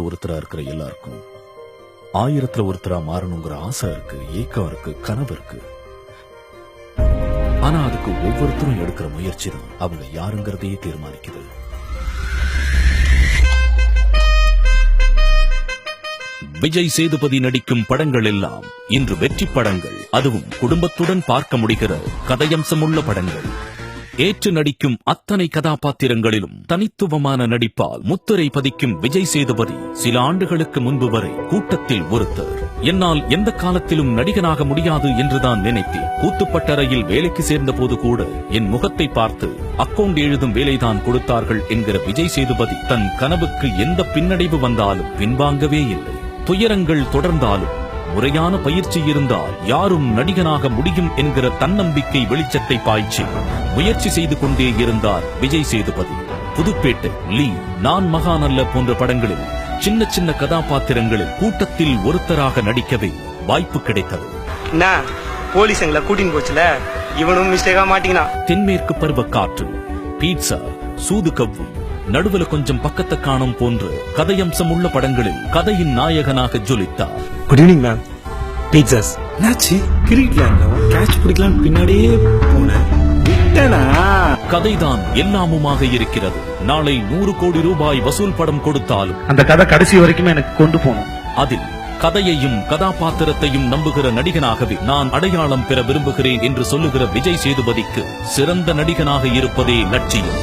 ஒருத்தரா இருக்கிற எல்லாருக்கும் 1000ல் ஒருத்தரா மாறணுங்கிற ஆசை இருக்கு, ஏக்கம் இருக்கு, கனவு இருக்கு. ஆனா அதுக்கு ஒவ்வொருத்தரும் எடுக்கிற முயற்சி தான் அவங்க யாருங்கிறதையே தீர்மானிக்குது. விஜய் சேதுபதி நடிக்கும் படங்கள் எல்லாம் இன்று வெற்றி படங்கள். அதுவும் குடும்பத்துடன் பார்க்க முடிகிற கதையம்சமுள்ள படங்கள். ஏற்று நடிக்கும் அத்தனை கதாபாத்திரங்களிலும் தனித்துவமான நடிப்பால் முத்திரை பதிக்கும் விஜய் சேதுபதி சில ஆண்டுகளுக்கு முன்பு வரை கூட்டத்தில் ஒருத்தர். என்னால் எந்த காலத்திலும் நடிகனாக முடியாது என்றுதான் நினைத்தேன். கூத்துப்பட்டறையில் வேலைக்கு சேர்ந்த போது கூட என் முகத்தை பார்த்து அக்கவுண்ட் எழுதும் வேலைதான் கொடுத்தார்கள் என்கிற விஜய் சேதுபதி தன் கனவுக்கு எந்த பின்னடைவு வந்தாலும் பின்வாங்கவே இல்லை. துயரங்கள் தொடர்ந்தாலும் முறையான பயிற்சி இருந்தால் யாரும் நடிகனாக முடியும் என்கிற தன்னம்பிக்கை வெளிச்சத்தை பாய்ச்சி முயற்சி செய்து கொண்டே இருந்தார் விஜய் சேதுபதி. புதுப்பேட்டை, லீ, நான் மகான் அல்ல போன்ற படங்களில் சின்ன சின்ன கதாபாத்திரங்களில் கூட்டத்தில் ஒருத்தராக நடிக்கவே வாய்ப்பு கிடைத்தது. போலீஸ் எங்களை கூட்டின்னு போச்சுல, இவனும் மிஸ்டேக்கா மாட்டீங்கன்னா. தென்மேற்கு பருவ காற்று, பீட்சா, சூது கவ்வு, நடுவுல கொஞ்சம் பக்கத்தை காணும் போன்ற கதையம்சம் உள்ள படங்களில் கதையின் நாயகனாக ஜொலித்தார். Good evening ma'am. பீட்சாஸ் நாச்சி கிரிக்கெட்ல கேட்ச் பிடிக்கலாம் பின்னாடியே போனேன். கதைதான் எல்லாமுமாக இருக்கிறது. நாளை 100 கோடி ரூபாய் வசூல் படம் கொடுத்தாலும் அந்த கதை கடைசி வரைக்கும் எனக்கு கொண்டு போகணும். அதில் கதையையும் கதாபாத்திரத்தையும் நம்புகிற நடிகனாகவே நான் அடையாளம் பெற விரும்புகிறேன் என்று சொல்லுகிற விஜய் சேதுபதிக்கு சிறந்த நடிகனாக இருப்பதே லட்சியம்.